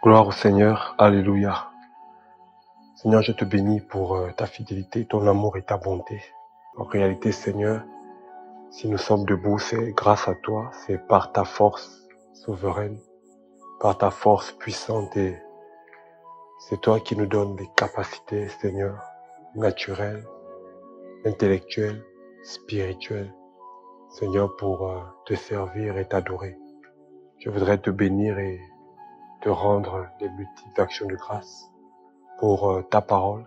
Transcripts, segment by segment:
Gloire au Seigneur, alléluia. Seigneur, je te bénis pour ta fidélité, ton amour et ta bonté. En réalité, Seigneur, si nous sommes debout, c'est grâce à toi, c'est par ta force souveraine, par ta force puissante et c'est toi qui nous donnes des capacités, Seigneur, naturelles, intellectuelles, spirituelles, Seigneur, pour te servir et t'adorer. Je voudrais te bénir et te rendre des multiples actions de grâce pour ta parole.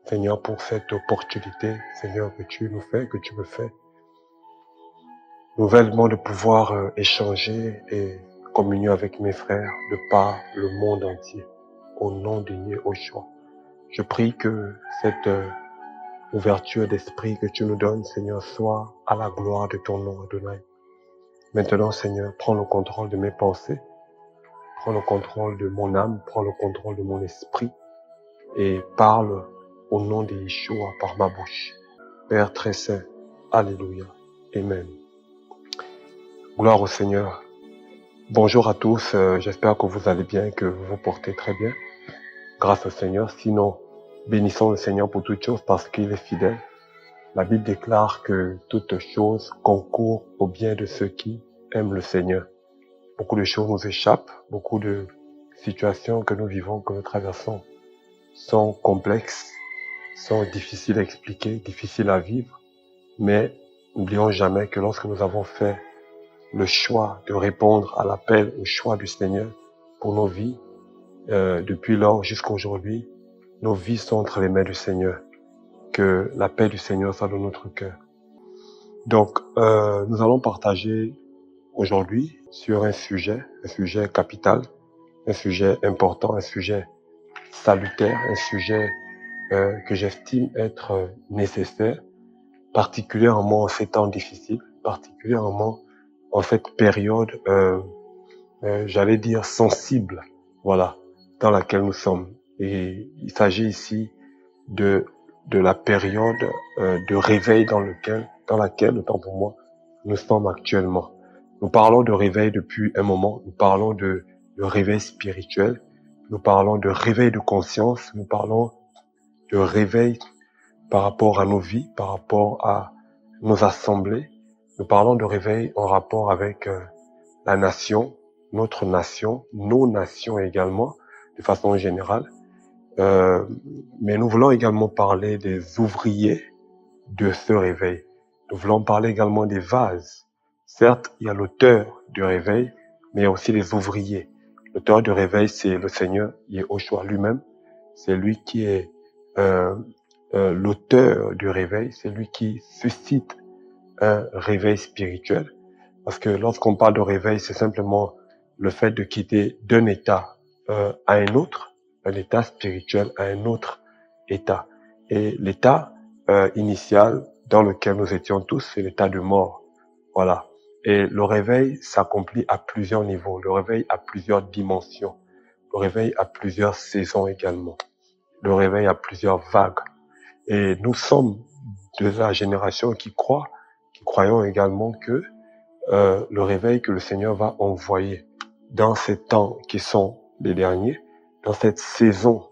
Seigneur, pour cette opportunité, Seigneur, que tu nous fais, que tu me fais, nouvellement de pouvoir échanger et communier avec mes frères de par le monde entier, au nom de Yeshua. Je prie que cette ouverture d'esprit que tu nous donnes, Seigneur, soit à la gloire de ton nom, Adonai. Maintenant, Seigneur, prends le contrôle de mes pensées, prends le contrôle de mon âme, prends le contrôle de mon esprit et parle au nom de Yeshua par ma bouche. Père très saint, alléluia, amen. Gloire au Seigneur. Bonjour à tous, j'espère que vous allez bien, que vous vous portez très bien. Grâce au Seigneur, sinon, bénissons le Seigneur pour toutes choses parce qu'il est fidèle. La Bible déclare que toutes choses concourent au bien de ceux qui aiment le Seigneur. Beaucoup de choses nous échappent, beaucoup de situations que nous vivons, que nous traversons sont complexes, sont difficiles à expliquer, difficiles à vivre, mais n'oublions jamais que lorsque nous avons fait le choix de répondre à l'appel, au choix du Seigneur pour nos vies, depuis lors jusqu'à aujourd'hui, nos vies sont entre les mains du Seigneur. Que la paix du Seigneur soit dans notre cœur. Donc, nous allons partager aujourd'hui sur un sujet capital, un sujet important, un sujet salutaire, un sujet que j'estime être nécessaire, particulièrement en ces temps difficiles, particulièrement en cette période, j'allais dire sensible, voilà, dans laquelle nous sommes. Et il s'agit ici de la période de réveil dans laquelle, autant pour moi, nous sommes actuellement. Nous parlons de réveil depuis un moment, nous parlons de réveil spirituel, nous parlons de réveil de conscience, nous parlons de réveil par rapport à nos vies, par rapport à nos assemblées. Nous parlons de réveil en rapport avec la nation, notre nation, nos nations également, de façon générale. Mais nous voulons également parler des ouvriers de ce réveil. Nous voulons parler également des vases. Certes, il y a l'auteur du réveil, mais il y a aussi les ouvriers. L'auteur du réveil, c'est le Seigneur, Yeshua lui-même. C'est lui qui est l'auteur du réveil, c'est lui qui suscite un réveil spirituel. Parce que lorsqu'on parle de réveil, c'est simplement le fait de quitter d'un état à un autre, un état spirituel à un autre état. Et l'état initial dans lequel nous étions tous, c'est l'état de mort. Voilà. Et le réveil s'accomplit à plusieurs niveaux. Le réveil a plusieurs dimensions. Le réveil a plusieurs saisons également. Le réveil a plusieurs vagues. Et nous sommes de la génération qui croyons également que le réveil que le Seigneur va envoyer dans ces temps qui sont les derniers, dans cette saison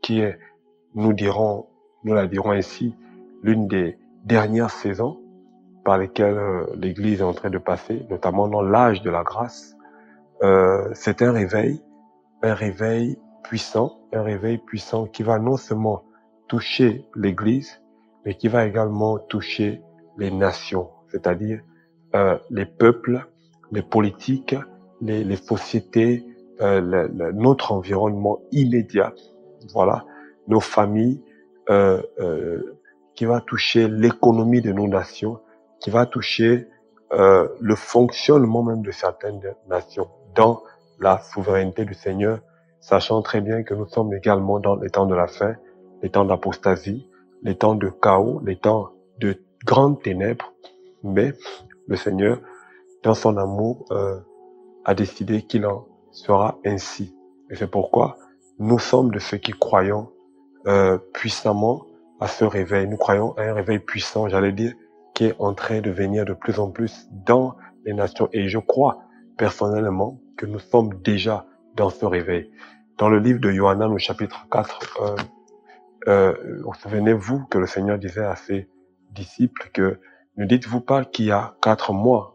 qui est, nous la dirons ainsi, l'une des dernières saisons par lesquelles l'Église est en train de passer, notamment dans l'âge de la grâce. C'est un réveil puissant qui va non seulement toucher l'Église, mais qui va également toucher les nations, c'est-à-dire les peuples, les politiques, les sociétés, notre environnement immédiat, voilà, nos familles, qui va toucher l'économie de nos nations, qui va toucher le fonctionnement même de certaines nations dans la souveraineté du Seigneur, sachant très bien que nous sommes également dans les temps de la fin, les temps d'apostasie, les temps de chaos, les temps de grandes ténèbres, mais le Seigneur, dans son amour, a décidé qu'il en sera ainsi. Et c'est pourquoi nous sommes de ceux qui croyons puissamment à ce réveil. Nous croyons à un réveil puissant, j'allais dire, qui est en train de venir de plus en plus dans les nations. Et je crois personnellement que nous sommes déjà dans ce réveil. Dans le livre de Yohanan au chapitre 4, souvenez-vous que le Seigneur disait à ses disciples que ne dites-vous pas qu'il y a 4 mois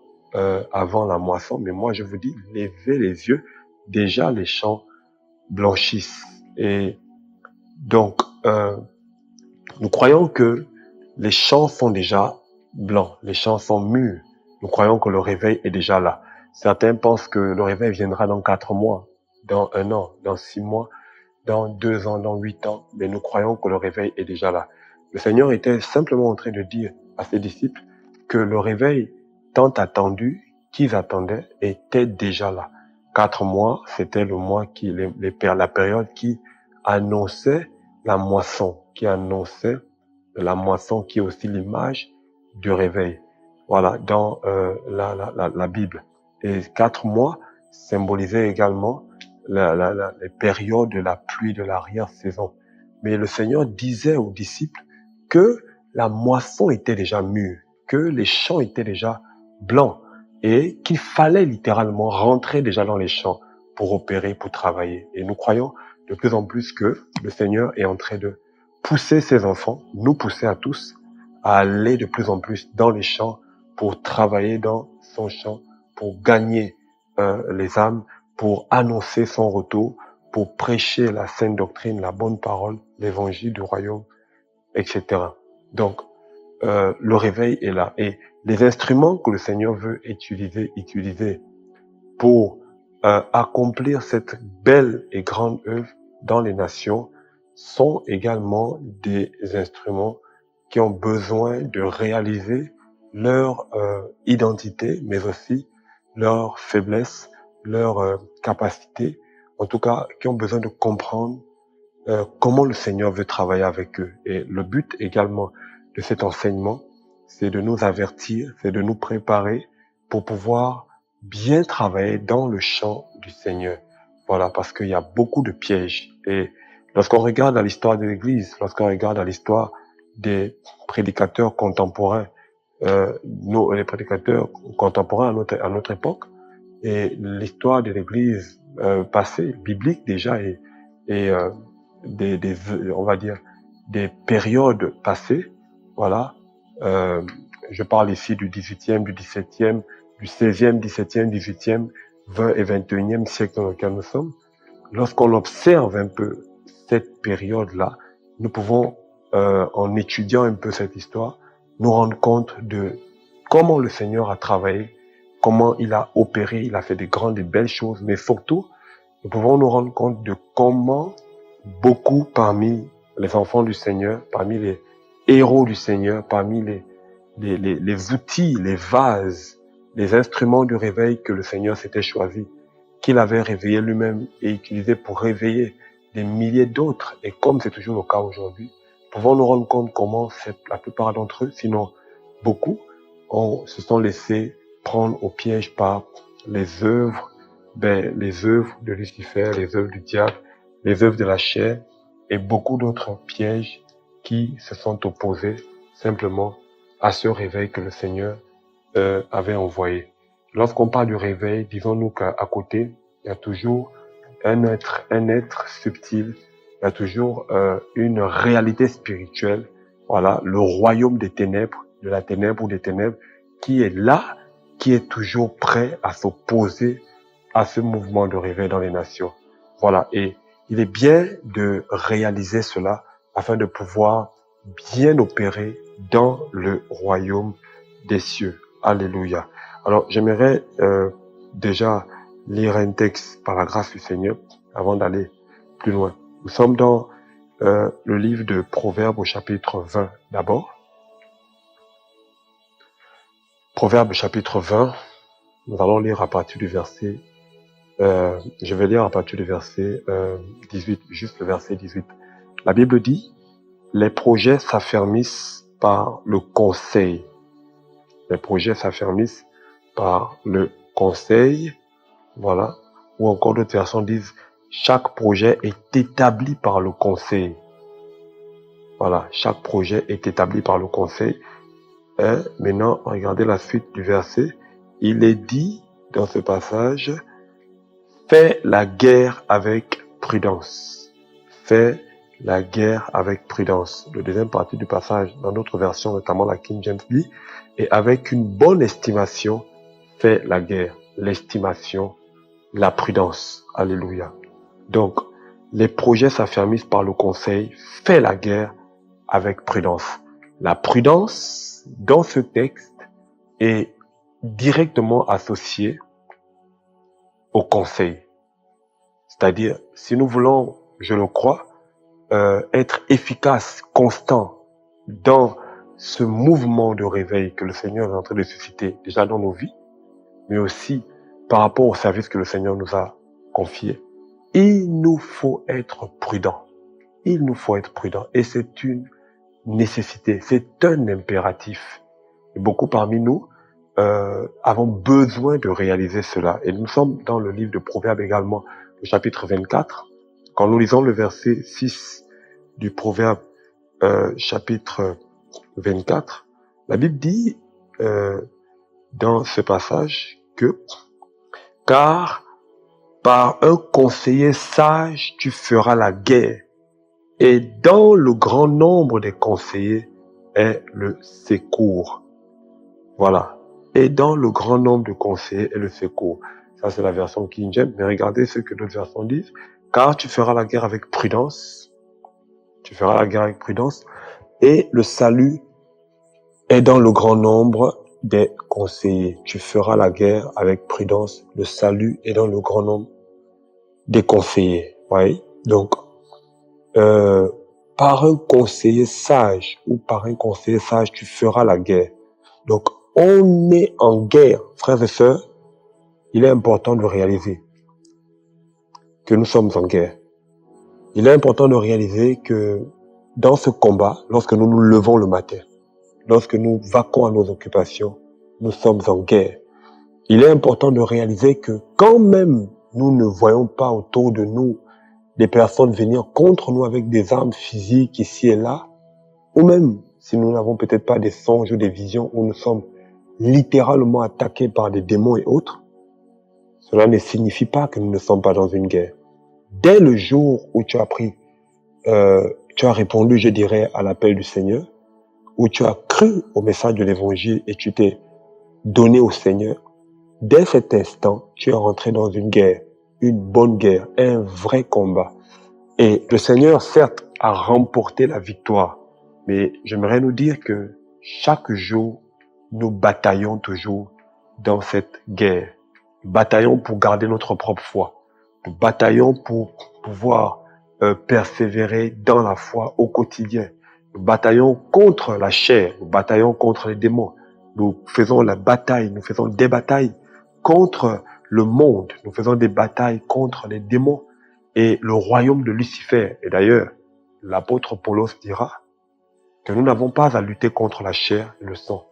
avant la moisson, mais moi je vous dis, levez les yeux, déjà les champs blanchissent. Et donc, nous croyons que les champs sont déjà blancs, les champs sont mûrs. Nous croyons que le réveil est déjà là. Certains pensent que le réveil viendra dans 4 mois, dans 1 an, dans 6 mois, dans 2 ans, dans 8 ans, mais nous croyons que le réveil est déjà là. Le Seigneur était simplement en train de dire à ses disciples que le réveil tant attendu, qu'ils attendaient, était déjà là. 4 mois, c'était le mois la période qui annonçait la moisson, qui est aussi l'image du réveil. Voilà, dans la Bible. Et 4 mois symbolisaient également les périodes de la pluie de l'arrière-saison. Mais le Seigneur disait aux disciples que la moisson était déjà mûre, que les champs étaient déjà blancs et qu'il fallait littéralement rentrer déjà dans les champs pour opérer, pour travailler. Et nous croyons de plus en plus que le Seigneur est en train de pousser ses enfants, nous pousser à tous, à aller de plus en plus dans les champs pour travailler dans son champ, pour gagner les âmes, pour annoncer son retour, pour prêcher la sainte doctrine, la bonne parole, l'évangile du royaume, etc. Donc, le réveil est là. Et les instruments que le Seigneur veut utiliser pour accomplir cette belle et grande œuvre dans les nations sont également des instruments qui ont besoin de réaliser leur identité, mais aussi leur faiblesse, leur capacité, en tout cas, qui ont besoin de comprendre comment le Seigneur veut travailler avec eux. Et le but également de cet enseignement, c'est de nous avertir, c'est de nous préparer pour pouvoir bien travailler dans le champ du Seigneur. Voilà, parce qu'il y a beaucoup de pièges. Et lorsqu'on regarde à l'histoire de l'Église, lorsqu'on regarde à l'histoire des prédicateurs contemporains, les prédicateurs contemporains à notre époque, et l'histoire de l'Église passée, biblique déjà, et on va dire, des périodes passées, voilà. Je parle ici du 18e, du 17e, du 16e, 17e, 18e, 20 et 21e siècle dans lequel nous sommes. Lorsqu'on observe un peu cette période-là, nous pouvons, en étudiant un peu cette histoire, nous rendre compte de comment le Seigneur a travaillé, comment il a opéré, il a fait des grandes et belles choses, mais surtout, nous pouvons nous rendre compte de comment beaucoup parmi les enfants du Seigneur, parmi les héros du Seigneur, parmi les outils, les vases, les instruments du réveil que le Seigneur s'était choisi, qu'il avait réveillé lui-même et utilisé pour réveiller des milliers d'autres. Et comme c'est toujours le cas aujourd'hui, pouvons nous rendre compte comment la plupart d'entre eux, sinon beaucoup, se sont laissés prendre au piège par les œuvres de Lucifer, les œuvres du diable, les œuvres de la chair et beaucoup d'autres pièges qui se sont opposés simplement à ce réveil que le Seigneur avait envoyé. Lorsqu'on parle du réveil, disons-nous qu'à côté, il y a toujours un être subtil, il y a toujours une réalité spirituelle, voilà, le royaume des ténèbres, de la ténèbre ou des ténèbres, qui est là, qui est toujours prêt à s'opposer à ce mouvement de réveil dans les nations. Voilà, et il est bien de réaliser cela afin de pouvoir bien opérer dans le royaume des cieux. Alléluia. Alors, j'aimerais déjà lire un texte par la grâce du Seigneur avant d'aller plus loin. Nous sommes dans le livre de Proverbes au chapitre 20 d'abord. Proverbes chapitre 20, nous allons lire à partir du verset, je vais lire à partir du verset 18, juste le verset 18. La Bible dit, les projets s'affermissent par le conseil. Les projets s'affermissent par le conseil, voilà. Ou encore d'autres versions disent, chaque projet est établi par le conseil. Voilà, chaque projet est établi par le conseil. Et maintenant, regardez la suite du verset. Il est dit dans ce passage, Fais la guerre avec prudence. Fais la guerre avec prudence. Le deuxième partie du passage, dans notre version, notamment la King James dit, et avec une bonne estimation, fais la guerre. L'estimation, la prudence. Alléluia. Donc, les projets s'affermissent par le conseil. Fais la guerre avec prudence. La prudence, dans ce texte, est directement associée au conseil. C'est-à-dire, si nous voulons, je le crois, être efficace, constant dans ce mouvement de réveil que le Seigneur est en train de susciter déjà dans nos vies, mais aussi par rapport au service que le Seigneur nous a confié, il nous faut être prudent. Il nous faut être prudent. Et c'est une nécessité, c'est un impératif. Et beaucoup parmi nous avons besoin de réaliser cela. Et nous sommes dans le livre de Proverbes également, le chapitre 24. Quand nous lisons le verset 6 du Proverbe chapitre 24, la Bible dit dans ce passage que « Car par un conseiller sage, tu feras la guerre, et dans le grand nombre des conseillers est le secours. » Voilà. Et dans le grand nombre de conseillers est le secours. Ça, c'est la version King James. Mais regardez ce que d'autres versions disent. Car tu feras la guerre avec prudence. Tu feras la guerre avec prudence. Et le salut est dans le grand nombre des conseillers. Tu feras la guerre avec prudence. Le salut est dans le grand nombre des conseillers. Oui. Donc, par un conseiller sage ou par un conseiller sage, tu feras la guerre. Donc, on est en guerre, frères et sœurs. Il est important de réaliser que nous sommes en guerre. Il est important de réaliser que dans ce combat, lorsque nous nous levons le matin, lorsque nous vaquons à nos occupations, nous sommes en guerre. Il est important de réaliser que quand même nous ne voyons pas autour de nous des personnes venir contre nous avec des armes physiques ici et là, ou même si nous n'avons peut-être pas des songes ou des visions où nous sommes littéralement attaqués par des démons et autres, cela ne signifie pas que nous ne sommes pas dans une guerre. Dès le jour où tu as répondu, je dirais, à l'appel du Seigneur, où tu as cru au message de l'évangile et tu t'es donné au Seigneur, dès cet instant, tu es rentré dans une guerre, une bonne guerre, un vrai combat. Et le Seigneur, certes, a remporté la victoire, mais j'aimerais nous dire que chaque jour, nous bataillons toujours dans cette guerre. Nous bataillons pour garder notre propre foi. Nous bataillons pour pouvoir persévérer dans la foi au quotidien. Nous bataillons contre la chair, nous bataillons contre les démons. Nous faisons la bataille, nous faisons des batailles contre le monde. Nous faisons des batailles contre les démons et le royaume de Lucifer. Et d'ailleurs, l'apôtre Paulos dira que nous n'avons pas à lutter contre la chair et le sang,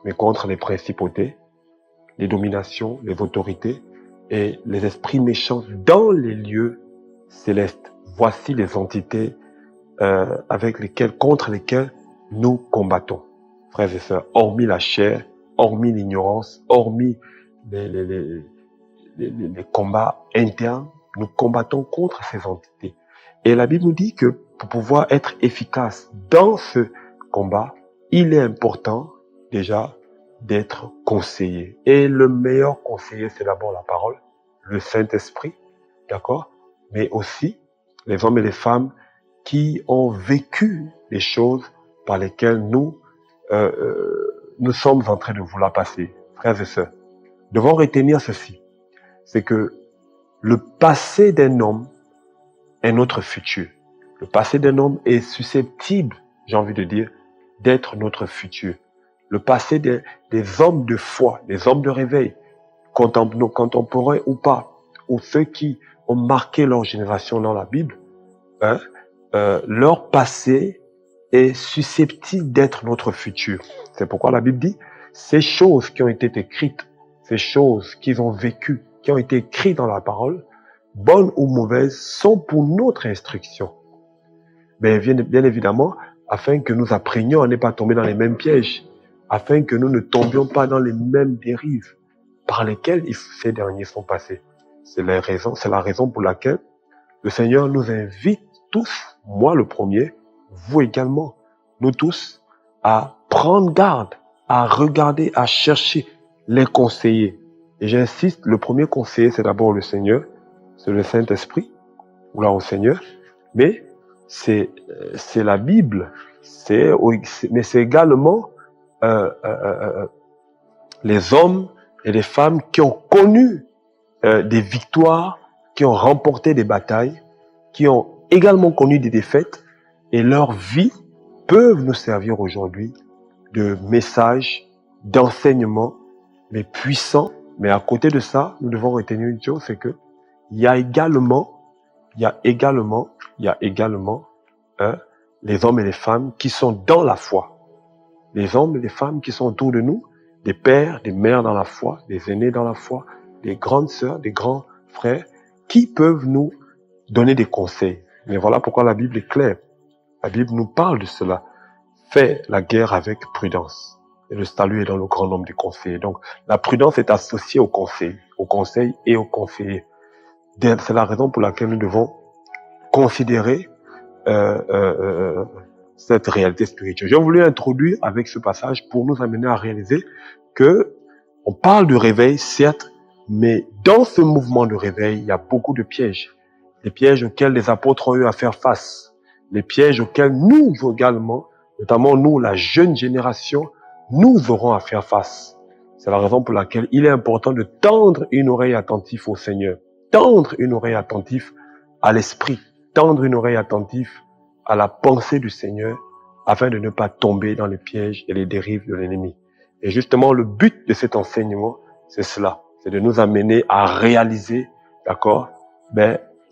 mais contre les principautés, les dominations, les autorités et les esprits méchants dans les lieux célestes. Voici les entités contre lesquelles nous combattons. Frères et sœurs, hormis la chair, hormis l'ignorance, hormis les combats internes, nous combattons contre ces entités. Et la Bible nous dit que pour pouvoir être efficace dans ce combat, il est important déjà d'être conseillé. Et le meilleur conseiller, c'est d'abord la parole, le Saint-Esprit, d'accord? Mais aussi les hommes et les femmes qui ont vécu les choses par lesquelles nous sommes en train de vouloir passer. Frères et sœurs, devons retenir ceci, c'est que le passé d'un homme est notre futur. Le passé d'un homme est susceptible, j'ai envie de dire, d'être notre futur. Le passé des hommes de foi, des hommes de réveil, contemporains ou pas, ou ceux qui ont marqué leur génération dans la Bible, leur passé est susceptible d'être notre futur. C'est pourquoi la Bible dit, ces choses qui ont été écrites, ces choses qu'ils ont vécues, qui ont été écrites dans la parole, bonnes ou mauvaises, sont pour notre instruction. Mais bien évidemment, afin que nous apprenions à ne pas tomber dans les mêmes pièges, afin que nous ne tombions pas dans les mêmes dérives par lesquelles ces derniers sont passés. c'est la raison pour laquelle le Seigneur nous invite tous, moi le premier, vous également, nous tous, à prendre garde, à regarder, à chercher les conseillers. Et j'insiste, le premier conseiller, c'est d'abord le Seigneur, c'est le Saint-Esprit, ou là au Seigneur, mais c'est la Bible, mais c'est également les hommes et les femmes qui ont connu des victoires, qui ont remporté des batailles, qui ont également connu des défaites, et leur vie peuvent nous servir aujourd'hui de message, d'enseignement, mais puissant. Mais à côté de ça, nous devons retenir une chose, c'est que il y a également les hommes et les femmes qui sont dans la foi. Les hommes et les femmes qui sont autour de nous, des pères, des mères dans la foi, des aînés dans la foi, des grandes sœurs, des grands frères, qui peuvent nous donner des conseils. Mais voilà pourquoi la Bible est claire. La Bible nous parle de cela. Fais la guerre avec prudence. Et le salut est dans le grand nombre des conseillers. Donc, la prudence est associée au conseil et au conseiller. C'est la raison pour laquelle nous devons considérer cette réalité spirituelle. J'ai voulu introduire avec ce passage pour nous amener à réaliser que on parle de réveil, certes, mais dans ce mouvement de réveil, il y a beaucoup de pièges. Les pièges auxquels les apôtres ont eu à faire face. Les pièges auxquels nous également, notamment nous, la jeune génération, nous aurons à faire face. C'est la raison pour laquelle il est important de tendre une oreille attentive au Seigneur, tendre une oreille attentive à l'Esprit, tendre une oreille attentive à la pensée du Seigneur, afin de ne pas tomber dans les pièges et les dérives de l'ennemi. Et justement, le but de cet enseignement, c'est cela, c'est de nous amener à réaliser, d'accord,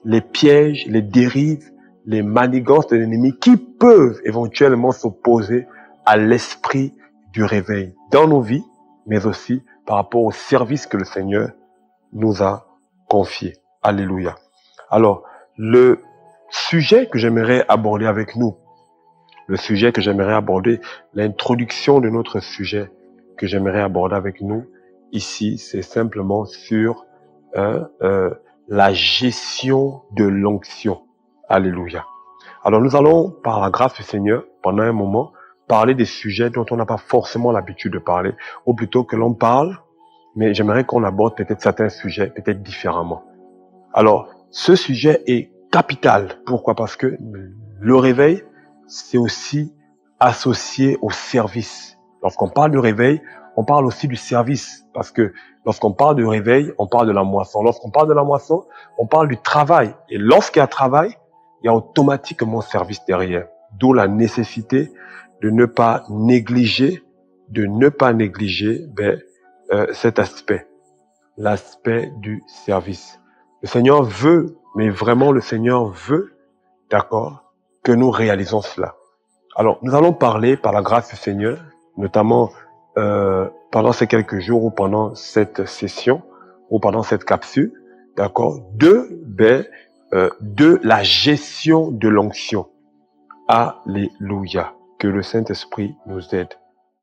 les pièges, les dérives, les manigances de l'ennemi qui peuvent éventuellement s'opposer à l'esprit du réveil dans nos vies, mais aussi par rapport au service que le Seigneur nous a confié. Alléluia. Alors, le sujet que j'aimerais aborder avec nous, l'introduction de notre sujet que j'aimerais aborder avec nous ici, c'est simplement sur la gestion de l'onction. Alléluia. Alors nous allons, par la grâce du Seigneur, pendant un moment, parler des sujets dont on n'a pas forcément l'habitude de parler, ou plutôt que l'on parle, mais j'aimerais qu'on aborde peut-être certains sujets, peut-être différemment. Alors, ce sujet est capital. Pourquoi? Parce que le réveil, c'est aussi associé au service. Lorsqu'on parle de réveil, on parle aussi du service. Parce que lorsqu'on parle de réveil, on parle de la moisson. Lorsqu'on parle de la moisson, on parle du travail. Et lorsqu'il y a travail, il y a automatiquement service derrière. D'où la nécessité de ne pas négliger cet aspect, l'aspect du service. Le Seigneur veut, mais vraiment le Seigneur veut, d'accord, que nous réalisons cela. Alors, nous allons parler par la grâce du Seigneur, notamment pendant ces quelques jours ou pendant cette session ou pendant cette capsule, d'accord, de la gestion de l'onction. Alléluia. Que le Saint-Esprit nous aide.